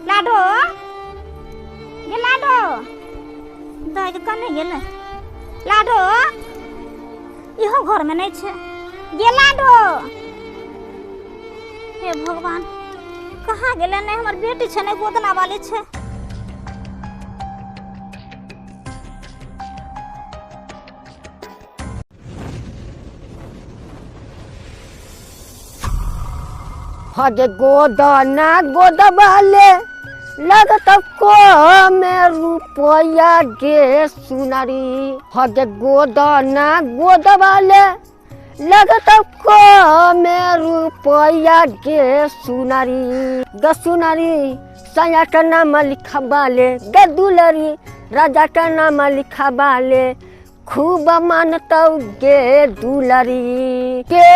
लाडो ये लाडो दाई कने गेले लाडो इहो घर में नहीं छे ये लाडो हे भगवान कहाँ गेले नहीं हमर बेटी छे नहीं गोदना वाली छे हजे गोदना गोदबाले लगत को में रुपया गे सुनारी हजे गोदना गोदबाले लगत को में रुपया गे सुनारी ग सुनारी सया का नाम लिखबाले ग दुलरी राजा का नाम लिखबाले खूब मानता गे दुलरी के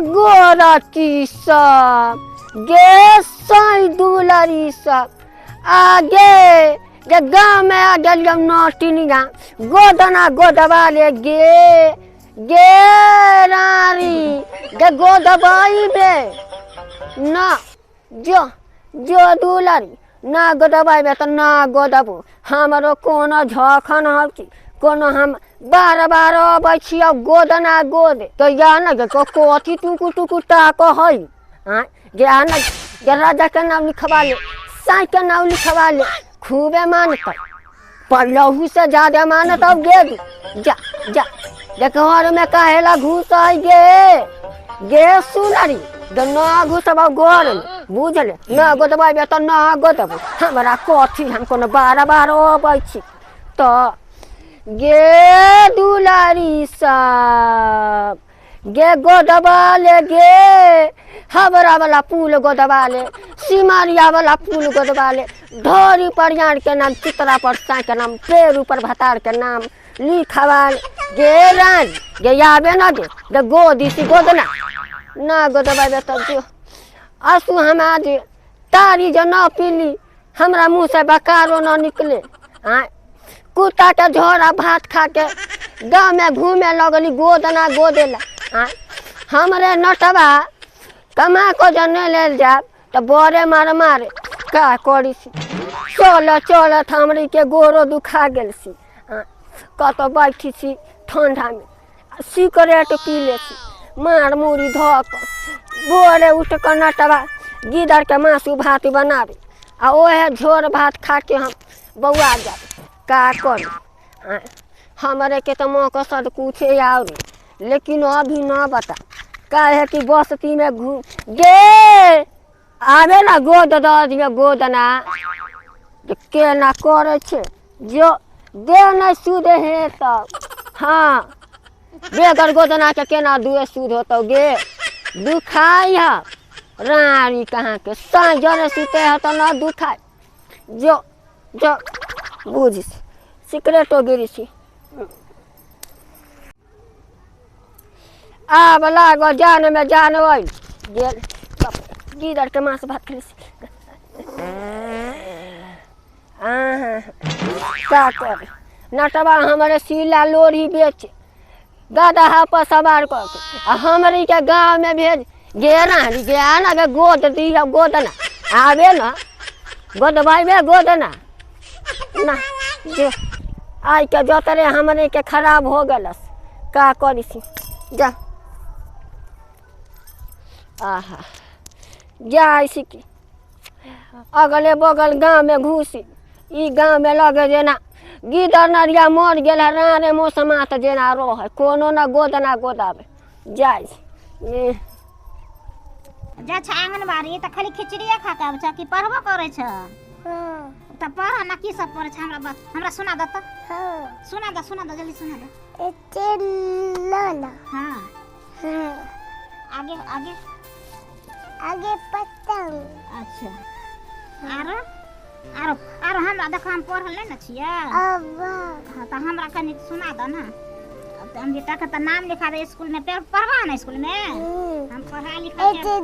गोरा की सब गे साई दुलरी सब आगे गे गाँव में आ गया नौटिनिया गोदना गोदवाले गे गे रारी गे गोदबाई बे ना जो जो दुलरी ना गोदबाई बे तो ना गोदबू हमारो कोनो झखन हकी कोनो हम बार बार अबै छियै गोदना गोदे तो या न गे कथी टुकु टुकु ताक है गे न गे राजा के नाम लिखवा ले साई के नाम लिखवा ले खूबे मानता पल्लहू से ज्यादा मानता गे जा जा गे घर में काहेला घुस है गे सुनरी गे न घुसब घर में बुझले न गोदबै तो न गोदब हमरा कथी हम कोनो बार बार अबै छी तो गे दुलारी सब गे गोदबाले गे हबरा वाला पुल गोदबाले सिमारिया वाला पुल गोदबाले ढोरी परियार के नाम चित्रा पर साई के नाम पेड़ ऊपर भतार के नाम लिखवाल गे रान गे याबे न गे गोदी सी गोदना ना गोदबाबे तो जो आंसू हम आज तारी जो न पीली हमरा मुँह से बकारो न निकले कुत्ता के झोरा भात खा के गाँव में घूमे लगली गोदना गोदेला हमरे नटवा कमा को जने ले जा तो बड़े मार मारे का करी सी चलत हमरी के गोरो दुखा गेल सी कत बैठी सी ठंडा में सिगरेट पी ले सी मार मुड़ी धक भोरे उठ कर नटवा गिदर के मासू भात बनावे आ ओहे झोर भात खा के हम बौआ जाए का कर हमारे के तो मौका सद कुछ और लेकिन अभी न बता का है कि बस्ती में घूम गे आवे ना गोद दिए गोदना के ना करे छे जो दे नहीं सूद है तब हाँ बेगर गोदना के केना दुए सूद होतो गे दुखाई है रानी कहाँ के जने सुते है तो न दुखाई जो जो बुझ सिगरेटो गिरी सी आब लागो जाने में जान गेल गिदर के मांस भात खली का कर नटवा हमारे सीला लोरी बेच गदहा पर सवार करके हमारे के गाँव में भेज गे रानी गे आना गे गोद दिया गोदना आवे ना गोदबाई गोदना ना जो आई के जोतरे हमरे के खराब हो गलस का करी सी जा आहा जाई सी की अगले बगल गाँव में घुसी ई गाँव में लगे जेना गिदर नरिया मर गेल राने मौसमात जेना रह कोनो न गोदना गोदावे जाई जा छ आंगनबाड़ी त खाली खिचड़िया खा के आबै छ कि पढ़बो करे छ त पढ़ ना की सब पढ़े छ हमरा सुना द त सुना द जल्दी सुना द लाला हां आगे आगे आगे पतंग अच्छा आरो हमरा देख हम पढ़ल नहीं न छियै अब हां त हमरा कनी सुना द ना अब हम बेटा का नाम लिखा दे स्कूल में पढ़वा ना स्कूल में हम पढ़ा लिखा के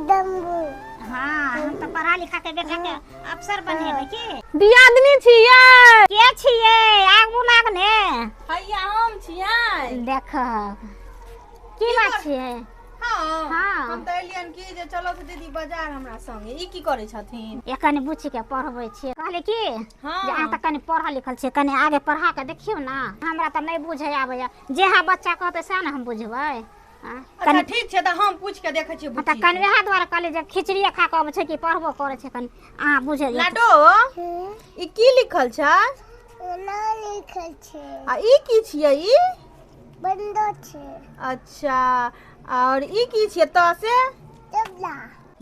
हाँ हम तो पढ़ा लिखा के बेटा के अफसर बनेबे की दियादनी छियै के छियै आगू लागने हैया हम छियै देख की बात छियै हाँ। हम त एलियन की जे चलो से दीदी बाजार हमरा संगे ई की करे छथिन ये कनी बुच्ची के पढ़बै छियै कहले की हाँ। जे अहाँ त कनी पढ़ल लिखल छियै कनी आगे पढ़ा के देखियौ ना हमरा त नहीं बुझै आबैया जेहा बच्चा कहतै सएह ने हम बुझबै अच्छा ठीक छै त हम पूछ के देखै छियै त बुच्ची कनी वएह द्वारा कहले जे खिचड़िए खा के अबै छै कि पढ़बो करे छै कनी अहाँ बुझे लाडो ई की लिखल छै ना लिखल छै आ ई की छियै ई बंदो छै अच्छा और ई की छियै त से तबला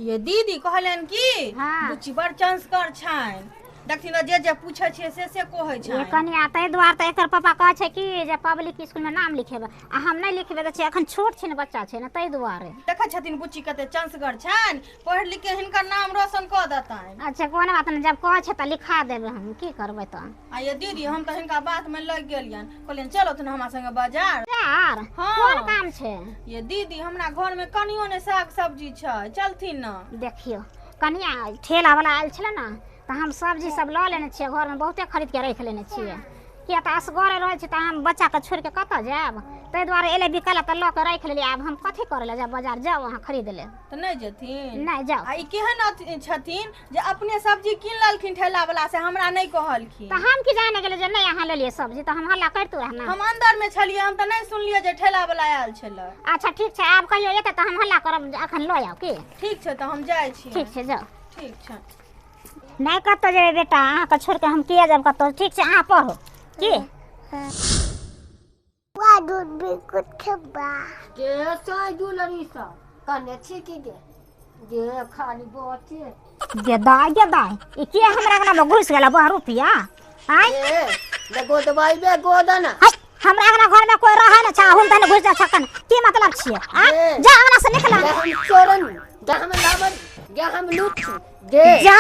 ये दीदी कहलन की हाँ। बुच्ची बड़ चंस्कर छनि देखथिन जे पूछे छै से कहै ये छै कनी ताहि दुआरे त एकर पापा कहै छै कि जे पब्लिक स्कूल में नाम लिखेबै आ हम नहीं लिखबे दै छियै एखन छोट छै ने बच्चा छै ने ताहि दुआरे देखै छथिन बुच्ची कते चंस्कर छनि पढ़ लिख के हिनकर नाम रोशन क देतनि अच्छा कोनो बात नहीं जब कहै छै त लिखा देबै हम की करबै त आ ये दीदी हम त हिनका बात में लग गेलियन कहलियन चलो तू हमरा संगे बाजार यार हाँ। कोन काम छै ये दीदी हमरा घर में कनियो ने साग सब्जी छै चलथिन न देखियो कनिया ठेला वाला आयल छले ना त हम सब्जी सब ल लेने छियै घर में बहुते खरीद के रख लेने छियै किया त असगरे रहे छी त हम बच्चा के छोड़ के कत जाब ताहि दुआरे एले बिकला त ल के रख लेली आब हम कथी करे ले जाब बाजार जाओ वहां खरीद ले त नहीं जेथिन नहीं जाओ आ ई केहन छथिन जे अपने सब्जी किन ललखिन ठेला वाला से हमरा नहीं कहलखिन त हम की जाने गेले जे नहीं अहाँ लेलिए सब्जी त हम हल्ला करतू रहना हम अंदर में छलिए हम त नहीं सुनलिए जे ठेला वाला आयल छले अच्छा ठीक छै आब कहियो एते त हम हल्ला करब अखन ल आओ की ठीक छै त हम जाइ छी ठीक छै जाओ ठीक छै नहीं कतो जेबे बेटा अहाँ के छोड़ के हम किया जाब कतो ठीक छै अहाँ पढ़ो की वा दूध भी कुछ खबा के साई दुलरी सा कने छिकी गे खाली बोचे गे दाई ई के हमरा गना में घुस गेला 12 रुपया आय ले गोदबाई बे गोदना हाय हमरा गना घर में कोई रहे ना चाहे हम तने घुस जा छकन की मतलब छियै ए। जा हमरा से निकला हम चोरन हम लावन हम लूट गे जा।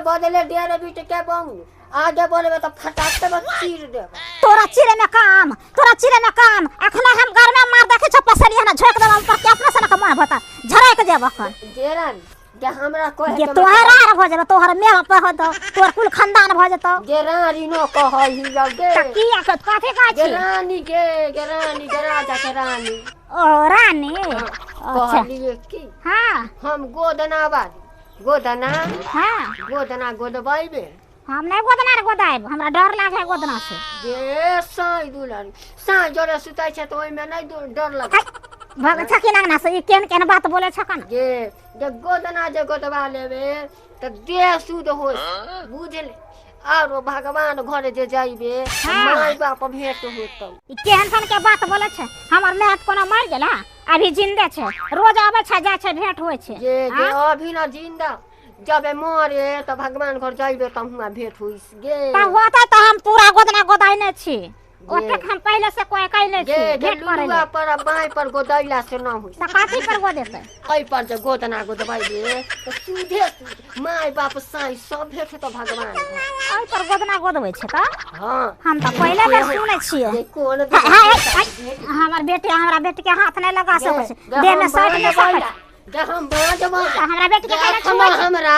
बदले डेरे बीट के बंग आगे बोलबे तो फटाक से बस चीर देब तोरा चिरे में काम अखना हम घर में मार देखे छ पसलिया ना झोक देब पर के अपना से ना मन बता झराय के जेब अखन गेरन के हमरा कहे ये तोहरा भ जेबे तोहर मेवा पे हो दो तोहर कुल खानदान भ जेतो गेरानी नो कहई गे त किया के कथि कहै छी गेरानी गराजा के रानी ओ रानी अच्छा कहलिए की हां हम गोदना गोदबाइबे हम नहीं गोदना रे गोदाइब हमरा डर लागे गोदना से गे साई दुलरी साई जोरे सुताई छै तो ओइ में नहीं डर लगे भग छकी ना से ई केन बात बोले छकन गे गोदना जे गोदबा लेबे त देह शुद्ध होय बुझले आरो भगवान घरे जे जाइबे हाँ। माय बाप भेंट होतौ ई केहन सन के बात बोले छै हमर मेहत कोनो मर गेला अभी जिंदे छै रोज आबै छै जाय छै भेंट होय छै गे अभी ना जिंदा जब मरे त भगवान घर जाइबे त हुआ भेंट होइस गे त होता त हम पूरा गोदना गोदाइने छी ओते हम पहले से कोई कहले छी गे भेंट करे लुलुआ पर बाई पर गोदैला से ना होइस त काठी पर गोदेते ऐ पर जे गोदना गोदबाइबे त सीधे माय बाप साई सब भेंट त भगवान घर ओइ पर गोदना गोदबै छै त हां हम त पहले बेर सुनै छियै गे कोन हमर बेटी के हाथ नहीं लगा सकै छै देह में सट नहीं सकै छै गे हम बाजबो त हमरा बेटी के कहले छुआ हमरा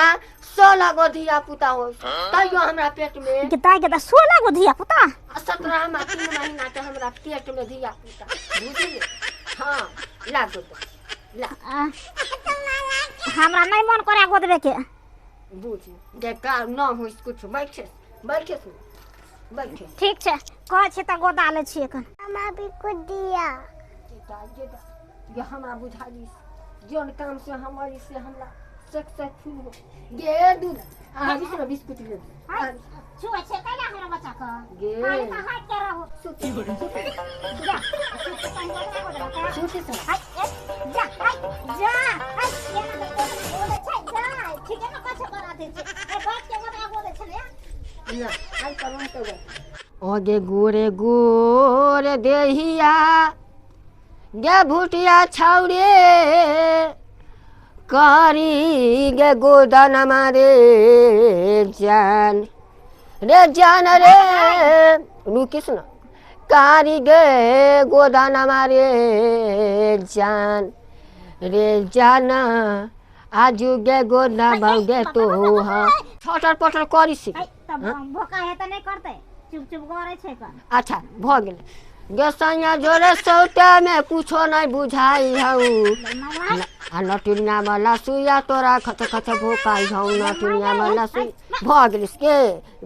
16 गो धिया पुता हो तैयो हमरा पेट में कि ताई के त 16 गो धिया पुता 17 में 3 महीना के हमरा पेट में धिया पुता बुझलिए हां लागो तो ला हमरा नहीं मन करे गोदबे के बुझ गे का न होइस कुछ बैठे ठीक छै कहै छै त गोदा ले छी एखन हमा भी कुछ दिया गे हमरा बुझाली जोन काम से हमारी से हमरा सक्सेसफुल हो गे दूध आ बिस्कुट ले छुआ छै कैला हमरा बच्चा का गे खाली त हाथ के रहो सुती जा सुती से हाय जा ये ना बोले छै जा ठीक है ना कछ करा दे छै ए बात के गोदा बोले छै ने ना आई करूं तो ओगे गोरे देहिया गे भुटिया छौरे करी गे गोदना मारे जान रे रुकी सुना कारी गे गोदना मारे जान रे जाना आजू गे गोदना बागे तो हाँ छटर पटर करी सी तब भोका है त नहीं करते चुप करे छै का अच्छा भ गेल गे सैया जोरे सौते में कुछो नहीं बुझाई हूँ आ नटुनिया वाला सुइया तोरा खत खत भोकाई हूँ नटुनिया वाला सुई भगलिस के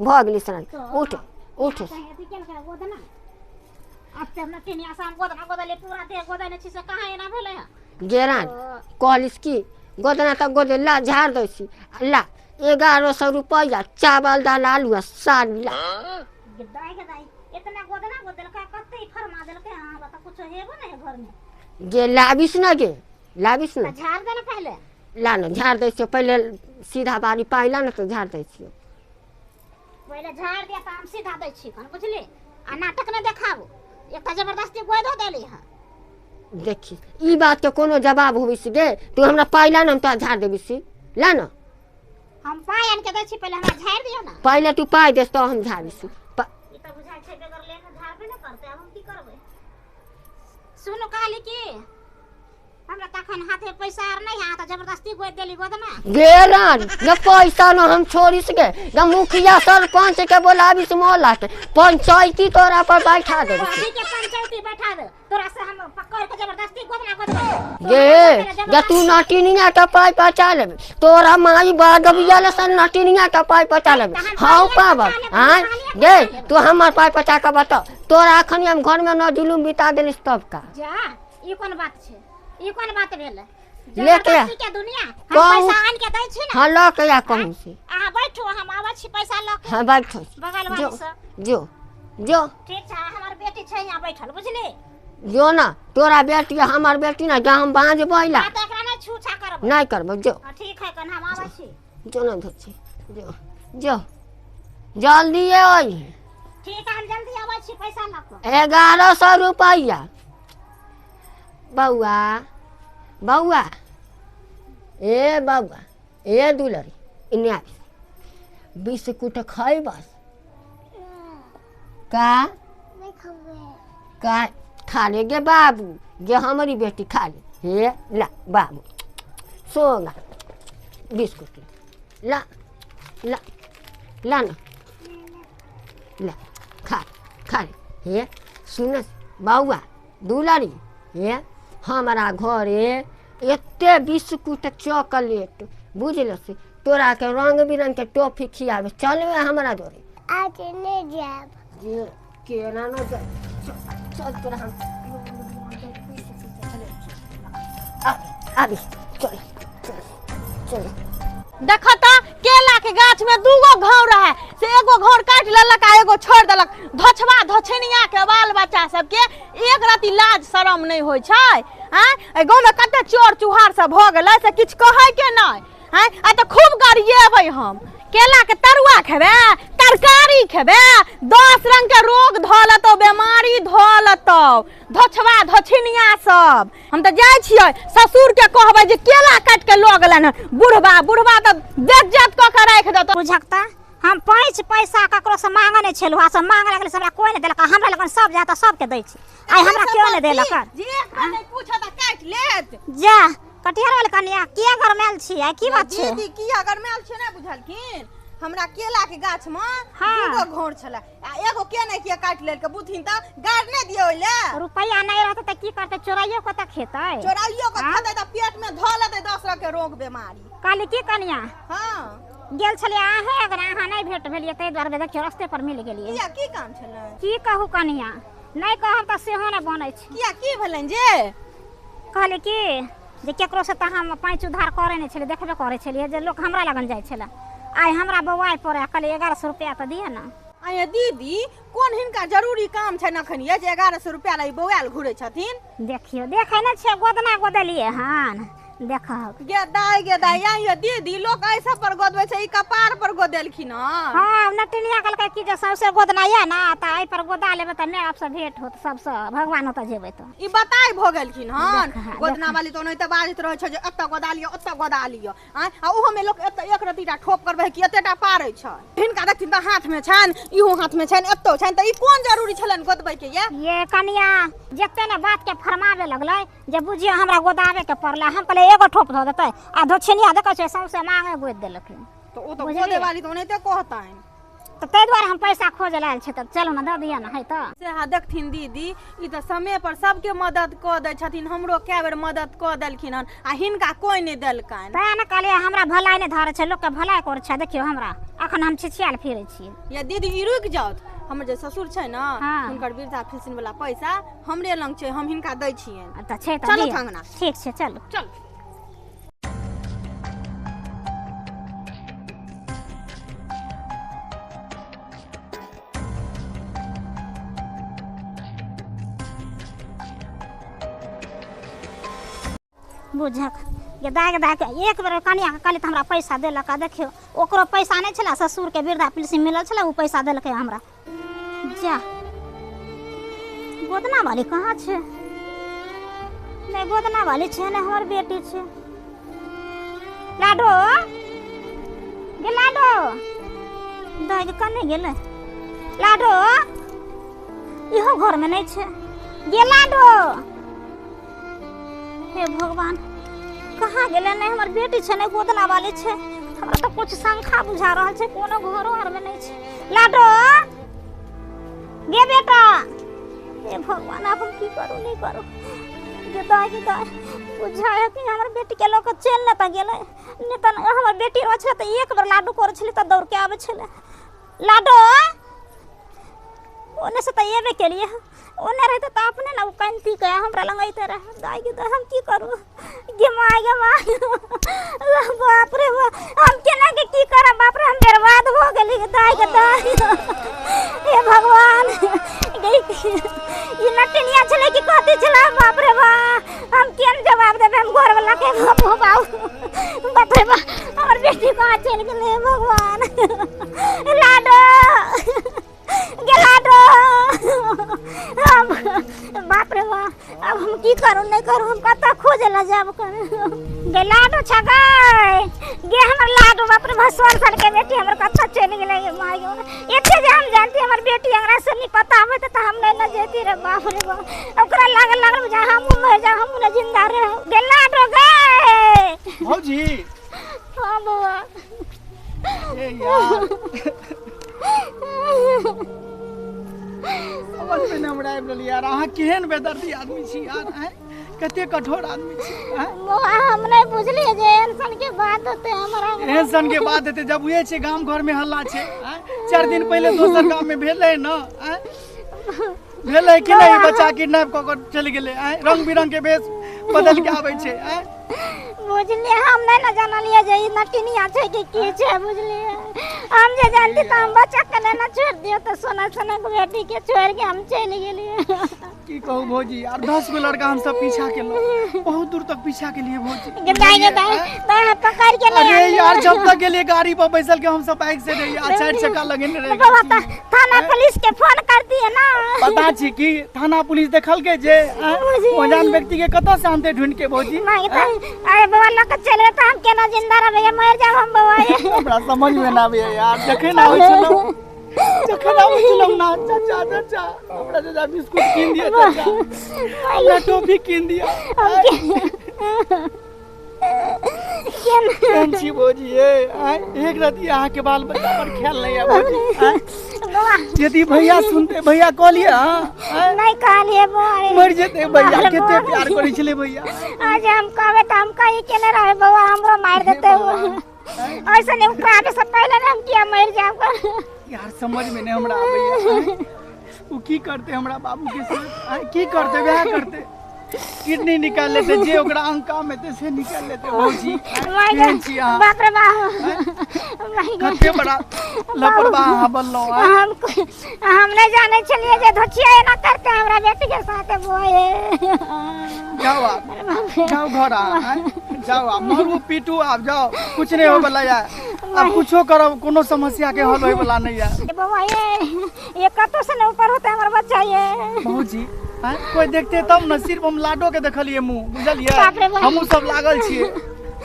भगलिस उठ उठ गेरान कहलिस की गोदना तक गोदे ला झाड़ दै छी ला 1100 रुपया चावल दाल आलू साग ला इतना गोदना गोदल का कत्ते फरमा देल के हां बता कुछ हेबो नहीं घर में गे लाबिस ना गे लाबिस ना झाड़ देना पहले ला ना झाड़ दै छियो पहले सीधा बारी पाइला ना तो झाड़ दै छियो पहले झाड़ दिया त हम सीधा दै छी कन बुझली आ नाटक न देखाबो एक जबरदस्ती गोदो देली हां देखी ई बात के कोनो जवाब होइस गे तू हमरा पाइला ना तो झाड़ देबिस ला ना हम पाई आन के दै छी पहले हमरा झाड़ दियो ना पहले तू पाई देस तो हम झाड़िस सुनो कहली की हमरा तखन हाथे पैसा आर नहीं हाथ जबरदस्ती गोद देली गोदना गेरान न पैसा न हम छोड़िस गे ग मुखिया सरपंच के बोलाबिस मोहल्ला के पंचायती तोरा पर बैठा दे ठीक है पंचायती बैठा दे तोरा से हम पकड़ के जबरदस्ती गोदना गोद गे ग तू नटिनिया के पाई पचा लेबे तोरा माई बागबिया ले सन नटिनिया के पाई पचा लेबे हां पाबल हां गे तू हमर पाई पचा के बता तोरा अखनी हम घर में न जुलूम बिता देलिस तब का जा ई कोन बात छे ई कोन बात भेले लेके आ के दुनिया हम पैसा आन के दै छी ना हां ल के आ कहूं से आ बैठो हम आबै छी पैसा ल के हां बैठो बगल वाली से जो जो ठीक छै हमर बेटी छै यहां बैठल बुझली जो ना तोरा बेटी हमर बेटी ना जा हम बांझ बैला त एकरा नै छूछा करब नहीं करब जो ठीक है कन हम आबै छी जो ना धोछी जो जो जल्दी आई ठीक है हम जल्दी आबै छी पैसा ल के 1100 रुपया बउआ बउआ ए बउआ ए दुलरी इन्ने 20 कुट खाई बस का नहीं खावे का खा ले गे बाबू गे हमारी बेटी खा ले हे ला बाबू सोना बिस्कुट ला ला ला ना ला खा खा ले हे सुन बउआ दुलरी हे हमारा घरे एते बिस्कुट चॉकलेट बुझल से तोरा के रंग बिरंग के टॉफी खियावे चलवे हमरा जोरे आज नहीं जाब ये केना न जा चल तोरा हम अभी चल चल चल देखा था केला के गाछ में दूगो घौर रहे से एगो घौर काट लेलक आ एगो छोड़ देलक धछवा धछनिया के बाल बच्चा सब के एक रति लाज शरम नहीं होय छै हैं ए गांव में कते चोर चुहार सब भ गेलै से किछ कहै के नहीं हैं आ त खूब गरिएबै हम केला के तरुआ खेबे तरकारी खेबे 10 रंग के रोग धलतो बीमारी धलतो धछवा धछनिया सब हम त जाय छियै ससुर के कहबै जे केला काट के ल गेलन बुढ़वा बुढ़वा त बेइज्जत क के राख देतो बुझकता हम पैसा ककरो से मांगे नै छलु आ सब मांगे लागले हमरा कोई नै देलक हमरा लगन सब जाता सबके दै छी आइ हमरा क्यों नै देलक जे नहीं पूछो त काट लेत जा कटिहार वाले कन्या किया घर मेल छी आ की बात छै दीदी की अगर मेल छै नै बुझलखिन हमरा केला के गाछ में हाँ। दूगो घोर छला आ एगो के नै के काट लेल के बुथिन त गाड़ नै दियो ले रुपया नै रहत त की करते चोराइयो को त खेतै चोराइयो के खेतै त पेट में ध लेतै 10 रंग के रोग बीमारी काली की कन्या हां गेल छलिए आहे अगर अहाँ नै भेट भेलिए तै द्वारे देखियो रास्ते पर मिल गेलिए किया की काम छलै की कहू कन्या नै कहब त सेहो नै बनै छै किया की भेलन जे कहले की जे केकरो से त हम पाँच उधार करे नै छले देखबे करे छलिए जे लोग हमरा लगन जाय छला आइ हमरा बौआइ पड़े कहले 1100 रुपया त दिए ना आये दीदी कोन हिनका जरूरी काम छै नखन ये जे 1100 रुपया लै बौआल घुरे छथिन देखियो देखै नै छै गोदना गोदलिए हन देखब गे दाई ये दीदी लोग ऐसा पर गोदबै छै ई कपार पर गोदेलखिन हन हां नटनिया कहलकै कि जे सबसे गोदना या ना त आई पर गोदा लेबे त मैं आपसे भेंट होत सबसे भगवान होत जेबै त ई बताई भ गेलखिन हन देखा, गोदना वाली तो नहीं त बाजित रहै छै जे एत गोदा लियो आ ओहो में लोग एत एक रतिटा ठोप करबै कि एतेटा पारै छै हिनका देखथिन त हाथ में छन इहो हाथ में छन एतो छन त ई कोन जरूरी छलन गोदबै के ये कनिया जते ने बात के फरमावे लगलै जे बुझियो हमरा गोदावे के पड़ला हम कहले एगो ठोप ध देतै आ धछनिया देखै छै सबसे मांगे गोद देलखिन तो ओ तो गोदे वाली तो नहीं त कहतैन तो ताहि दुआरे हम पैसा खोज लायल छै त चलू ना दऽ दिया ना है त से हा देखथिन दीदी ई तो समय पर सबके मदद क दै छथिन हमरो कए बेर मदद क देलखिन हन आ हिनका कोई नहीं देलकनि तैं ने कहलिए हमरा भलाई नहीं धरे छै लोग के भलाई करे छै देखियो हमरा अखन हम छिछियाल फिरै छियै या दीदी ई रुक जाओ हमर जे ससुर छै ना हाँ। हुनकर वृद्धा पेंशन वाला पैसा हमरे लंग छै हम हिनका दै छियनि त छै त चलू दिअ। थांगना ठीक छै चलू चल बुझक ये दाग दाग एक बेर कनिया के कहली त हमरा पैसा देलक आ देखियो ओकरो पैसा नहीं छला ससुर के वृद्धा पेंशन मिलल छला उ पैसा देलकै हमरा जा गोदना वाली कहाँ छै नहीं गोदना वाली छै ने हमर बेटी छै लाडो गे लाडो दाग कने गेलै लाडो इहो घर में नहीं छै गे लाडो हे भगवान कहाँ गेलै नहीं हमर बेटी छै नहीं गोदना वाली छै हमरा तो कुछ शंका बुझा रहल छै कोनो घरो आर में नहीं छै लाडो गे बेटा हे भगवान अब हम की करू नहीं करू गे दाई बुझा है कि हमर बेटी के लोग चल न त गेलै नहीं त हमर बेटी रह छले त एक बार लाडू करे छले त दौड़ के आवे छले लाडो ओने से त एबे केलिए ओने रहते त अपने ना कांति के हमरा लंग आइते रहे दाई गे हम की करू गे माय बाप रे हम केना के की करब बाप रे हम बर्बाद हो गेली दाई हे भगवान गे ई नटनिया छले कि कथि छले बाप रे हम केन जवाब देबे हम घर वाला के बाबू बाप रे हमर बेटी कहां चल गेलै भगवान लाडो गे लाडो बाप रे अब हम की करू नहीं करू हम कत खोजे ला जाब कर गे लाडो छगाय गे हमर लाडो बाप रे भसवर सन के बेटी हमर कत चल गेलै माय गे एते जे हम जानती हमर बेटी हमरा से नहीं पता होत त हम नहीं न जेती रे बाप रे ओकरा लागल जा हम मर जा हम न जिंदा रह गे लाडो गए भौजी हां बउआ ए यार समझ में न हमरा आबि रहल यार अहाँ केहन बेदर्दी आदमी छी यार हैं कते कठोर आदमी छी हैं बउआ हम नहीं बुझलिए जे एहन के बात होते हमरा एहन सन के बात हेते जब हुए छे गांव घर में हल्ला छे हैं 4 दिन पहले दोसर गांव में भेलै न हैं भेलै कि नहीं बच्चा किडनैप क के चल गेलै हैं रंग बिरंग के वेश बदल के आबै छे हैं बुझलिए हम नहीं न जानलिए जे ई नटिनिया छै कि की छै बुझलिए हम जे जानती त हम बच्चा के ना छोड़ दियो त सोना सोना के बेटी के छोड़ के हम चल गेलिए की कहू भौजी यार 10 गो लड़का हम सब पीछा केलो बहुत दूर तक पीछा के लिए भौजी गे दाई पकड़ के ले अरे यार जब तक गेलिए गाड़ी पर बैसल के हम सब बाइक से रही आ 4 चक्का लगेने रहे बाबा थाना पुलिस के फोन कर दिए ना पता छी कि थाना पुलिस देखल के जे अनजान व्यक्ति के कत से आनते ढूंढ के भौजी नहीं त अरे बाबा लक चले त हम केना जिंदा रहबे मर जाब हम बाबा हमरा समझ में ना आवे यार जखन आवे छलो ना चाचा हमरा चाचा बिस्कुट कीन दिया चाचा हमरा टॉफी कीन दिया केन छी भौजी एक राती अहाँ के बाल बच्चा पर खेल नहीं है भौजी यदि भैया सुनते भैया कहलिए नहीं कहलिए बाबा मर जेते भैया केते प्यार करै छले भैया आज हम कहबे त हम कहीं के न रहे बाबा हमरो मार देते ऐसे नहीं उकराबे से पहले हम किया मर जाब यार समझ में नहीं हमरा आवे वो की करते हमरा बाबू के साथ की करते वह करते किडनी निकाल लेते जे ओकरा अंका में ते से निकाल लेते भौजी केहन छी अहाँ बाप रे बाप कते बड़ा लापरवाह बनलो हम नहीं जाने चलिए जे धोचिया ना करते हमरा बेटी के साथ बोए जाओ आप जाओ घर आ जाओ आप मारू पीटू आप जाओ कुछ नहीं हो वाला यार अब कुछो करब कोनो समस्या के हल होय वाला नहीं है बाबा ये कतो से ऊपर होता है हमारा बच्चा ये भौजी कोई देखते तब न सिर्फ हम लाडो के देखलिए मुंह बुझलिए हमहू सब लागल छिए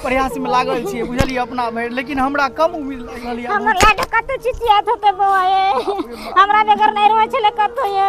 प्रयास में लागल छिए बुझलिए अपना भर लेकिन हमरा कम उम्मीद लागल है हमर लाडो कतो चिचियात होते बाबा ये हमरा बेगर नहीं रहै छले कतो ये